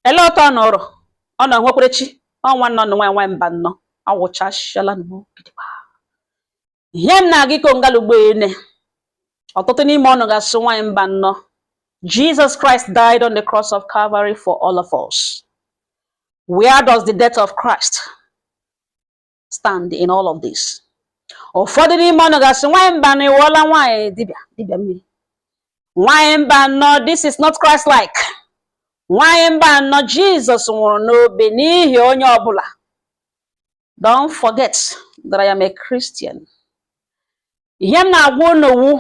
Ele ọtọ nọrọ ọ nọ nwekwerechi ọnwa nọ nwa nwa mba nọ awụchashala nụ gidigba. Ihe m na-agị ko ngalugbo ene ọtụtụ n'ime ọnụ gasị nwa mba nọ. Jesus Christ died on the cross of Calvary for all of us. Where does the death of Christ stand in all of this? Ụfọdụ n'ime ọnụ gasị nwa mba nọ iwụọla nwaanyị dibịa mmiri. Nwaanyị mba nọ, this is not Christ-like. Nwaanyị mba nọ, Jesus nwụrụ n'obe n'ihi onye ọbụla. Don't forget that I am a Christian. Ihe m na-agwa unu wu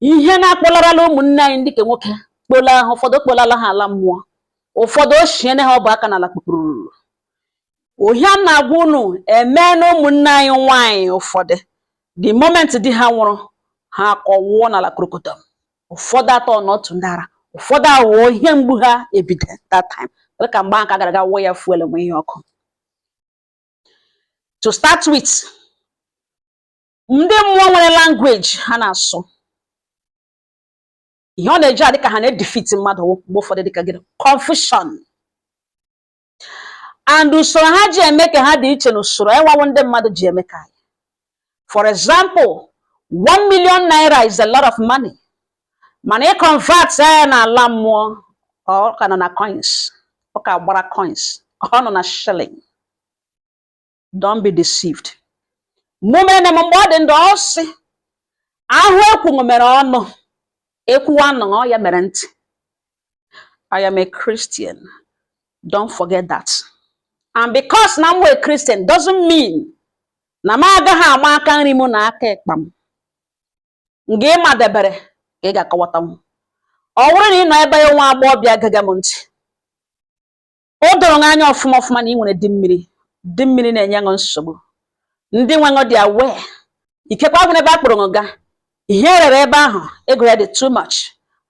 ihe na-akpọlarala ụmụnne anyị ndị ke nwoke kpola ha, ụfọdụ kpolala ha ala mmụọ, ụfọdụ ochiene ha ọbụ aka n'ala kpukpuru. Ihe m na-agwa unu eme na ụmụnne anyị nwaanyị ụfọdụ the moment di ha nwụrụ ha akọwụọ n'ala krokodom. Ụfọdụ atọ n'otu ndara, ụfọdụ awụọ ihe mgbu ha ebido that time ka mgbe aka gara aga wụọ ya fuel enwe ihe ọkụ. To start with, ndị mmụọ nwere language ha na-asụ. Ihe ọ na-eji adị ka ha na-edefeat mmadụ mgbe ụfọdụ dịka gịnị? Confusion. And usoro ha ji eme ka ha dị iche na usoro ịwawo ndị mmadụ ji eme ka anyị. For example, 1 million naira is a lot of money. Mana ị convert ya na ala mmụọ ọ ka nọ na coins, ọ ka gbara coins, ọ nọ na shilling. Don't be deceived. Mgbe na mgbe ọ dị ndụ ọ sị ahụ ekwu mere ọnụ ekwuwa nọ ọ ya mere ntị. I am a Christian. Don't forget that. And because na I'm a Christian doesn't mean na m agaghị ama aka nri m na aka ekpa m. Nga ịma debere ka ị ga-akọwata m. Ọ bụrụ na ị nọ ebe ya nwa agbọghọbịa gaga m ntị, o doro anya ọfụma ọfụma na ị nwere di mmiri. Di mmiri na-enye ṅụ nsogbu. Ndị nwe ṅụ dị aware. Ikekwa bụ n'ebe a kpụrụ ṅụ ga ihe rere ebe ahụ ego ya dị too much.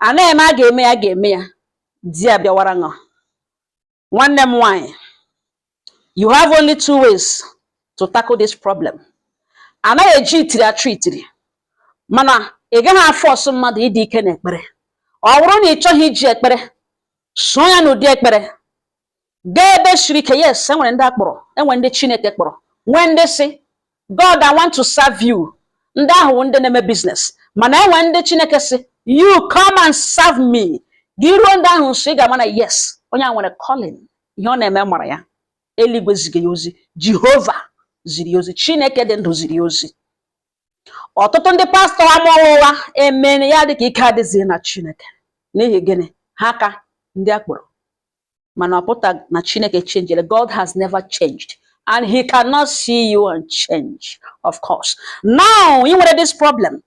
A na-eme a ga-eme ya ga-eme ya. Di ya bịawara ṅụ. Nwanne m nwanyị, you have only 2 ways to tackle this problem. Anaghị eji itiri achụ itiri, mana ị gaghị afọ ọsọ mmadụ ịdị ike n'ekpere. Ọ bụrụ na ị chọghị iji ekpere, sụọ ya n'ụdị ekpere. Gaa ebe siri ike. Yes, enwere ndị akpọrọ, enwere ndị Chineke kpọrọ, nwee ndị si God, I want to serve you. Ndị ahụ ndị na-eme business. Mana enwere ndị Chineke si you come and serve me. Gị ruo ndị ahụ nso ị ga-ama na yes, onye a nwere calling. Ihe ọ na-eme mara ya. Eluigwe ziri ya ozi, Jehova ziri ya ozi, Chineke dị ndụ ziri ya ozi. Ọtụtụ ndị pastọ amụọ ụwa emene ya dịka ike adịghị na Chineke. N'ihi gịnị? Ha ka ndị akpọrọ. Mana ọpụta na Chineke changed. God has never changed. And he cannot see you and change, of course. Now, you know this problem.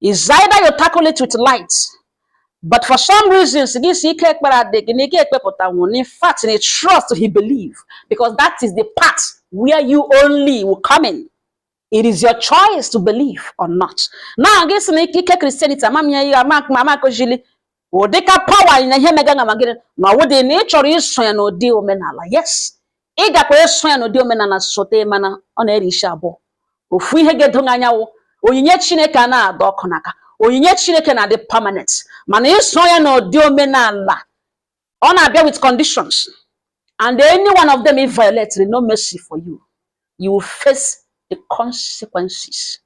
Is either you tackle it with light, but for some reasons, in fact, in a trust he believe, because that is the part where you only will come in. It is your choice to believe or not. Now, I guess Christianity, power in the nature is yes. Ị gakwa eso ya n'ụdị omenala sote mana ọ na-eri isi abụọ. Ofu ihe ga-edo anya wụ onyinye Chineke na-adọ ọkụ n'aka. Onyinye Chineke na-adị permanent. Mana iso ya n'ụdị omenala ọ na-abịa with conditions. And any one of them if violated, no mercy for you. You will face the consequences.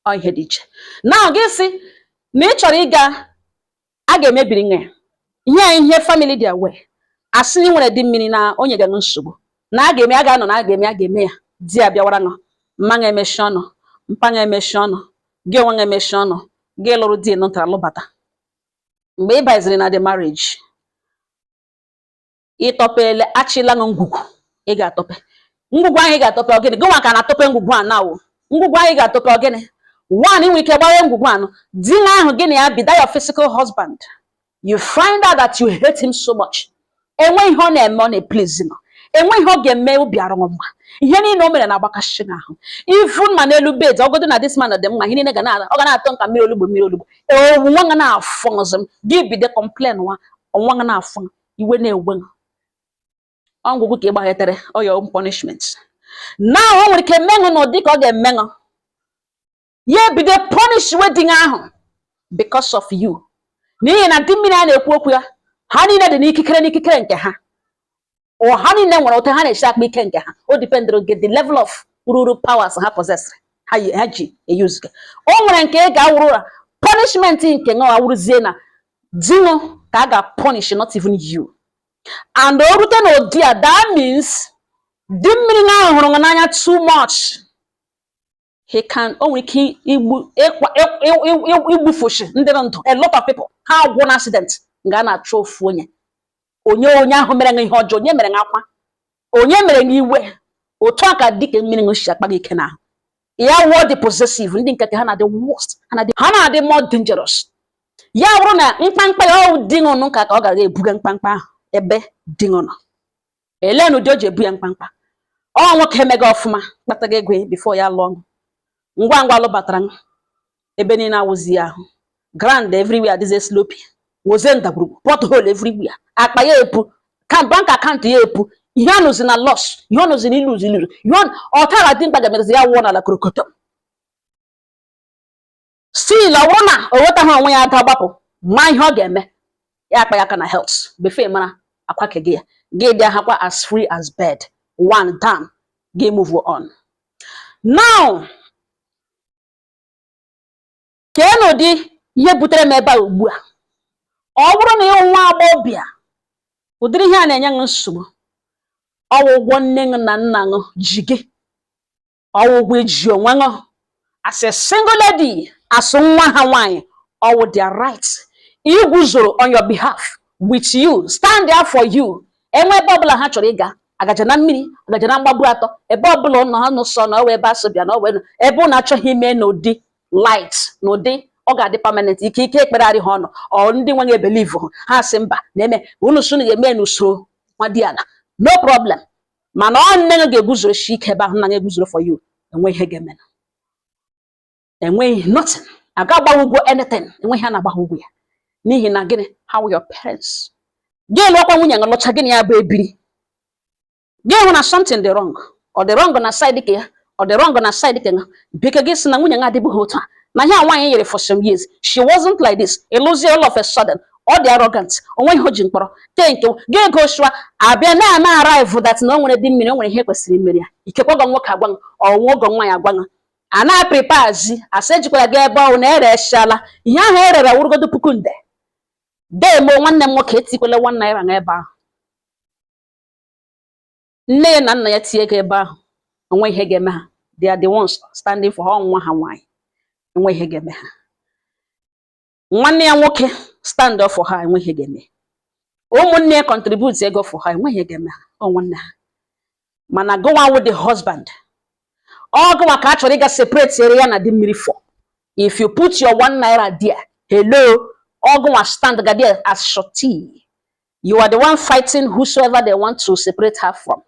Ọ ihe dị iche. Now gị sị na ị chọrọ ịga a ga-emebiri nwe. Ihe family dị aware. Asị na ị nwere di mmiri na onye ga nsogbu. Na a ga-eme a ga-anọ na a ga-eme a ga-eme ya. Di ya bịawara ṅụ. Mma emechi ọnụ, mpa emechi ọnụ, gị onwe emechi ọnụ, gị lụrụ di n'ụtara lụbata. Mgbe ị baziri na the marriage, ịtọpele achịla ṅụ ngwugwu, ị ga-atọpe. Ngwugwu ahụ ị ga-atọpe ogene, gị nwa ka na-atọpe ngwugwu a na-awụ. Ngwugwu ahụ ị ga-atọpe ogene. One, ị nwere ike gbawe ngwugwu anụ. Di na ahụ gị na ya bi, that your physical husband. You find out that you hate him so much. Enwe ihe ọ na-eme ọ na-please nọ. Enwe ihe ọ ga-eme obi arụmma. Ihe niile o mere na-agbakashi ahụ. Even ma n'elu bed, ọgodo na this man dị mma, ihe niile ga na-atọ nka mmiri olugbo. Nwa nga na-afọ ọzọ. Gị bido complain nwa nga na-afọ iwe na-ewe. Ọngwụgwụ ka ị gbaghetere your own punishment. Now o nwere ike menụ n'ụdị ka ọ ga-eme ṅụ. Ya bido punish wedding ahụ because of you. N'ihi na ndị mmiri a na-ekwu okwu ya, ha niile dị n'ikikere nke ha. or honey name or Otahane Shark me can get or depend on get the level of rural powers and her possess. How you use all when Aurora punishment in Kenga Zena Dino Gaga punish not even you. And oh dear, that means dimming out too much. He can only keep a lot of people have one accident. Gana throw phone. Onya homerang hojo, yemerang aqua. Onyemerang iwe. O talk a dick and meaning shapagi cana. Ya word the possessive, and think at Hana the worst, and Hana the more dangerous. Ya runa, impangpa, oh, dingo no cat oga, bugang pampa, ebe, dingono. Eleno doje buang pampa. Oh, what can make off ma, but again before ya long. Ngwangwa batrang ebenina wuzia grand everywhere this is sloppy wozenda group pothole everywhere akpaye epu kan bank account epu ihanu zina loss ihanu zina lose ihanu otara tin baga mezi ya wona la krokoto si la wona owota ha won ya tabapo man ho geme ya akpaya kana health be fe mana akwakege ge dia hakwa as free as bed one done game move on now. Keno di ye butere meba ugbu a ọ bụrụ na ị nwa agbọbịa ụdịrị ihe a na-enye nsogbu ọwụgwọ nne na nna ngụ ji gị ọwụgwọ eji onwe ngụ as a single lady as nwa ha nwanyị ọwụ their right iguzoro on your behalf with you stand there for you enwe ebe ọbụla ha chọrọ ịga agaja na mmiri agaja na mgbagbu atọ ebe ọbụla ụnọ ha nọsọ na ọwụ ebe asọbịa na ọwụ ebe ụnọ achọghị ime n'ụdị light no day oga the permanent ike ekpere ari hono o ndi nwe believe ha simba na-eme unu sunu ga-eme n'usoro nwadiana no problem mana onne ga-eguzoro shi ike ba na ga-eguzoro for you enwe ihe ga-eme enwe nothing aga gbawugwo anything enwe ihe na gbawugwo ya n'ihi na gịnị how your parents gị lọkwa nwunye ngolocha gịnị ya bụ ebiri gị hụ na something the wrong or the wrong na side ke ya or the wrong on her side because na nwunye nga adibu hotu na ya nwanyi yere for some years she wasn't like this eluzi all of a sudden all the arrogant onwe ho ji mkporo tenke ge go shwa abia na arrive that no nwere di mmiri nwere ihe kwesiri mmiri ya ikekwa go nwoke agwan o nwogo nwa ya agwan ana prepare zi asejikwa ga ebe o na ere shala ihe ahụ erere wurugodo puku nde dem nwanne m nwoke etikwele 1 naira na ebe ahụ nne na nna ya tie ga ebe ahụ onwe ihe ga-eme ha they are the ones standing for ha nwa ha nwanyị onwe ihe ga-eme ha nwanne ya nwoke stand up for ha onwe ihe ga-eme ụmụnne ya contribute ego for ha onwe ihe ga-eme ha o nwanne ha mana go on with the husband ọ gwa ka achọrọ ịga separate area na dị mmiri for if you put your 1 naira there hello ọ gwa stand ga there as shorty you are the one fighting whosoever they want to separate her from.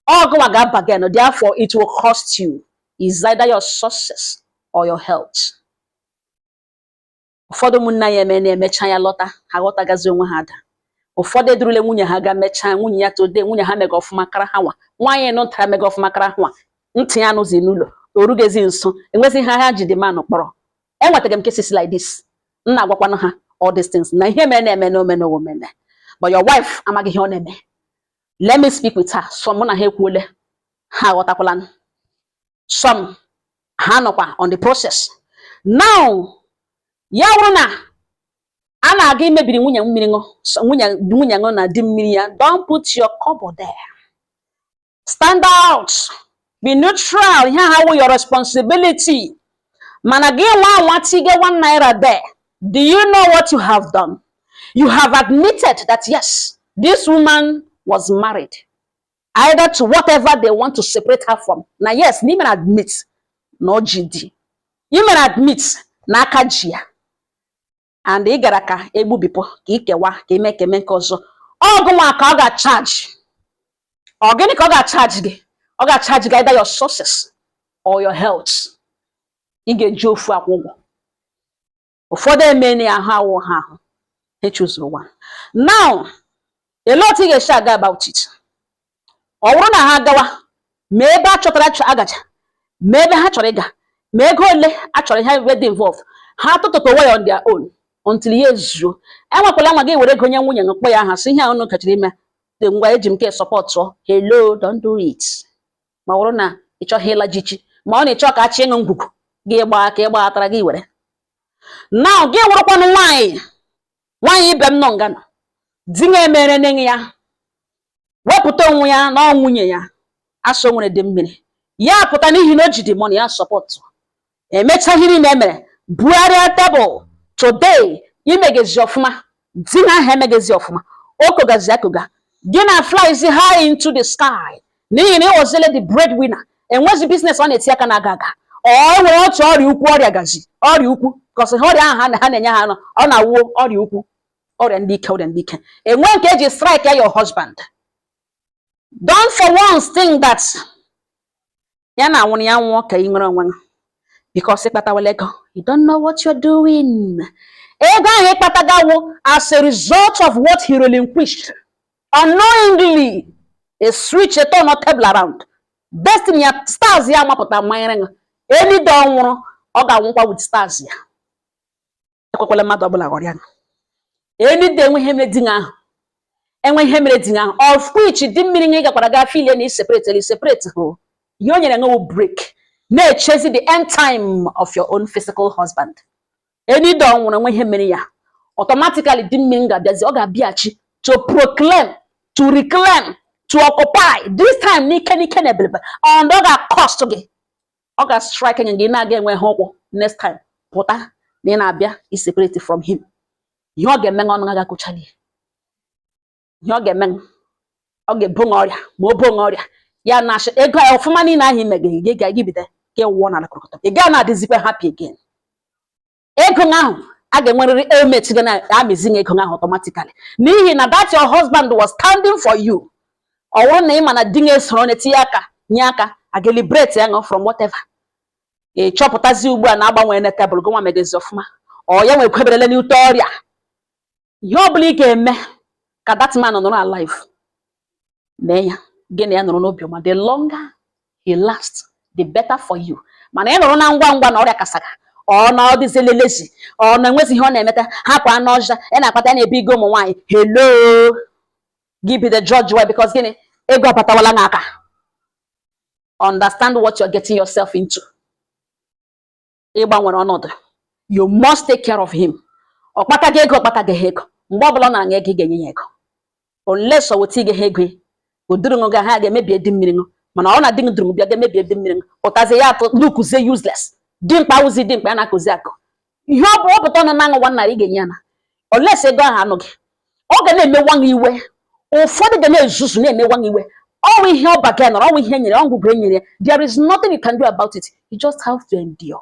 Therefore, it will cost you. Is either your success or your health. Ụfọdụ munna ya emene mecha ya lọta ha ghọtagazi onwe ha ada. Ụfọdụ edurule nwunye ha ga mecha nwunye ya tode nwunye ha mega ọfụma kara ha nwa. Nwanyị nọ ntara mega ọfụma kara ha nwa. Ntị ya n'ụzọ n'ụlọ. Orugezi nso. Enwezi ha ji dị manụ kpọrọ. Enwetaga m cases like this. Nna agwakwanụ ha all these things. Na ihe eme no women. But your wife amaghị ihe ọ na-eme. Let me speak with her. Some na ha ekwuole ha ghọtakwala. Some ha nọkwa on the process. Now, ya wụrụ na a na-aga imebiri nwunye mmiri nwunye na di mmiri ya, don't put your cover there. Stand out. Be neutral. Here how your responsibility. Mana gị nwa tige 1 naira there. Do you know what you have done? You have admitted that yes, this woman was married. Either to whatever they want to separate her from. Now yes, you may admit no GD. You may admit na akajia. And they garaka ebu bipo kikewa keme kozo. Ogwa ka ga charge. Organic ga charge ge. Oga charge either your sources or your health. Ige jofu akwụgwọ. Ụfọdụ emene ahụ ha. He choose one. Now, a lot of things about it. Or one ha gawa. Maybe a chotara agacha. Maybe ha choriga. Maybe actually have already involved. Ha to away on their own until years you. And what Palama gave with a gonya and Koya has seen her on Katrina. the ngwa eji m ke support so hello don't do it ma wụrụ na ịchọ hela jichi ma ọ na-ịchọ ka achị ịṅụ ngwugwu gị gbaa ka ịgba atara gị were now gị wụrụkwanụ nwaanyị ibe m nọ nga nọ di ya emere n'enye ya wepụta onwe ya na nwunye ya asọ nwere dị mmiri ya pụta n'ihi na o ji dị money ya support emechaghịrị na emere bugharịa tebụl today imegezi ọfụma di na aha emegezi ọfụma okogazi akoga gị na flies high into the sky n'ihi na ịwọzile the breadwinner enwezi business ọ na-eti aka na-aga aga ọ nwere otu ọrịa ukwu ọrịa gazi ọrịa ukwu kọsị ọrịa ahụ ha na-enye ha ọ na-awụ ọrịa ukwu ọrịa ndị ike enwe nke eji strike your husband. Don't for once think that ya na nwụrụ ya nwụọ ka ị nwere onwe because ịkpatawala ego you don't know what you're doing. Ego ahụ ịkpatagawo as a result of what he relinquished unknowingly a switch a turn table around destiny ya stars ya mapụta mmanya eni do nwụrụ ọ ga-anwụkwa with stars ya ekwekwala mmadụ ọbụla ghọrịa eni de enwe ihe mere di ahụ of which di mmiri nye gakwara ga filie na separate ho ihe o nyere nwe break na-echezi the end time of your own physical husband. Eni do nwụrụ nwe ihe mere ya automatically di mmiri ga-abịazi ọ ga-abịachi to proclaim to reclaim to occupy this time n'ike na ebelebe and ọ ga-cost gị ọ ga-strike gị na-aga enwe ha ụkwụ next time pụta na ị na-abịa i separate from him ihe ọ ga-eme ọnụ ga-akụchali ihe ọ ga-eme ọ ga-ebu ọrịa ma o bu ọrịa ya na ego ọfụma niile ahụ imeghe gị ga-egibide ka wụọ na akụkọ ị gaa na-adịzikwa happy again ego ahụ a ga-enwerịrị emet gị na-amezi ego ahụ automatically n'ihi na that your husband was standing for you ọ bụrụ na ị ma na di na-esoro na-etinye aka nye aka a ga-liberate ya from whatever ị chọpụtazi ugbu a na-agbanwe na tebụl gị nwa megezi ọfụma ọ ya nwere kweberele n'ute ọrịa ihe ọ bụla ị ga-eme ka that man nọrọ alive mee ya gị na ya nọrọ n'obi ọma the longer he lasts the better for you mana ị nọrọ na ngwa na ọrịa kasaga ọ na ọ dịzi lelezi ọ na enwezi ihe ọ na-emeta hapụ anụ ọja ya na-akpata ya na-ebi ego ụmụ nwaanyị hello give be the judge why because gịnị ego abatawala n'aka understand what you're getting yourself into ịgbanwere ọnọdụ you must take care of him ọkpata gị ego ọkpata gị ego mgbe ọbụla na anya ego ga-enye ya ego unless ọ weta gị ego oduru nga ha ga-emebi di mmiri mana ọ na di nduru bịa ga-emebi di mmiri pụtazi ya atụ lukuzie useless di mkpa uzi di mkpa ya na-akụzi akụ ihe ọ bụ ọpụta ọnụ na nwa narị ga-enye ya na unless ego ahụ anụghị ọ ga na-emewa iwe ụfọdụ ga na-ezuzu na-emewa iwe ọnwụ ihe ọ baga nọrọ ọnwụ ihe nyere ọngwụgwụ enyere there is nothing you can do about it you just have to endure.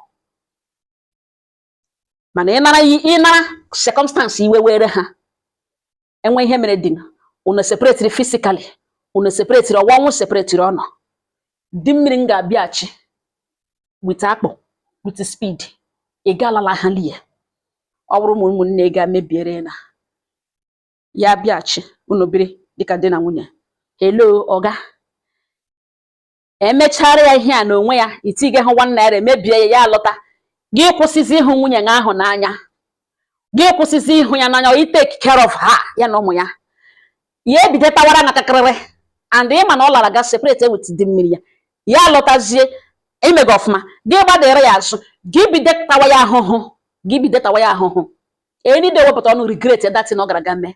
Mana ị nara circumstance iwe were ha enwe ihe mere di unu separate physically unu separate ọnwụ separate ọnụ di mmiri m ga-abịachi with akpọ with speed ị ga-alala ha lie ọ bụrụ ụmụnne ga-mebiere na ya bịachi unu biri dịka di na nwunye hello ọga emechara ya ihe a na onwe ya itige hụ naira emebie ya alọta gị kwụsịzi ịhụ nwunye ya ahụ n'anya gị kwụsịzi ịhụ ya n'anya you take care of her ya na ụmụ ya ya ebido tawara na kakịrịrị and ịma na ọ lara ga separate with di mmiri ya alọtazie imego ọfụma gị gbadere ya azụ gị bido tawa ya ahụhụ eni de wepụta ọnụ regret that na ọ gara ga mee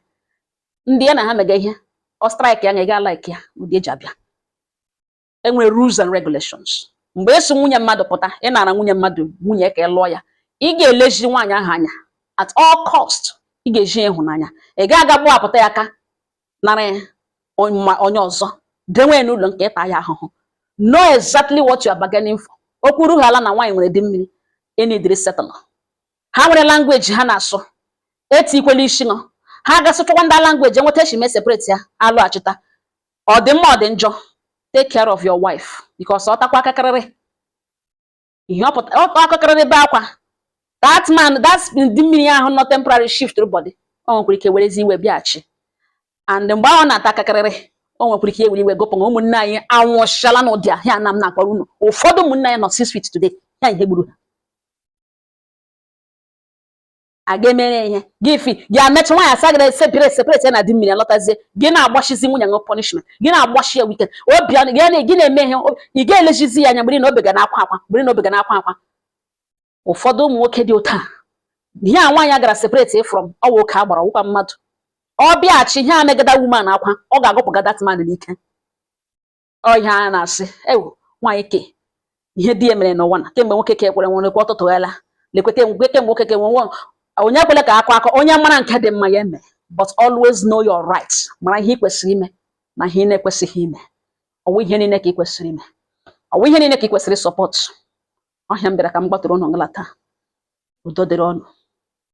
ndị ya na ha mega ihe ọ strike ya ga like ya ụdị eji abịa enwere rules and regulations mgbe eso nwunye mmadụ pụta ị nara nwunye mmadụ nwunye ka lụọ ya ị ga-elezi nwaanyị ahụ anya at all cost ị ga-eji ịhụnanya ị ga-aga gbapụta ya aka nara onye ọzọ denwe n'ụlọ nke ịta ya ahụhụ know exactly what you are bargaining for okwuru hala na nwaanyị nwere di mmiri enidiri settle ha nwere language ha na-asụ etikwela isi ṅụ ha gasịchọkwa ndị language enweta eshime separate ya alụghachita ọ dị mma ọ dị njọ take care of your wife because ọ takwa akakarịrị ihe ọ akakarịrị be akwa that man that's di mmiri ahụ no temporary shift body o nwekwara ike werezi iwe bịachi and mgbe ọ na-ata akakarịrị o nwekwara ike ewere iwe gụpụ ụmụnne anyị anwụchala n'ụdị ahịa ana m na-akpọrọ unu ụfọdụ ụmụnne anyị nọ 6 feet today ya ihe gburu ha aga emere ihe gị amecha nwaanyị asa gị separate na di mmiri lọtazie gị na-agbachizi nwunye gị punishment gị na-agbachi ya weekend obi gị na-eme ihe ị ga-elejizi ya anya mgbe na obi ga na-akwa akwa mgbe na obi ga na-akwa akwa ụfọdụ ụmụ nwoke dị ụta ihe a nwaanyị gara separate from ọwa oke agbara ụkwa mmadụ ọ bịaghachi ihe a megada woman akwa ọ ga-agụpụga that man n'ike ọ ihe a na-asị ewu nwaanyị ke ihe di ya mere n'ụwa na kemgbe nwoke ka ekwere nwere kwa ọtụtụ ya la lekwete kemgbe nwoke ka enwe onye kwele ka akọ onye mara nke dị mma ya eme but always know your rights mara ihe ị kwesịrị ime na ihe ị na-ekwesịghị ime ọwụ ihe niile ka ị kwesịrị ime ọwụ ihe niile ka ị kwesịrị support ọhịa m bịara ka m gbatụrụ ụnụ ngalata udo dịrị ọnụ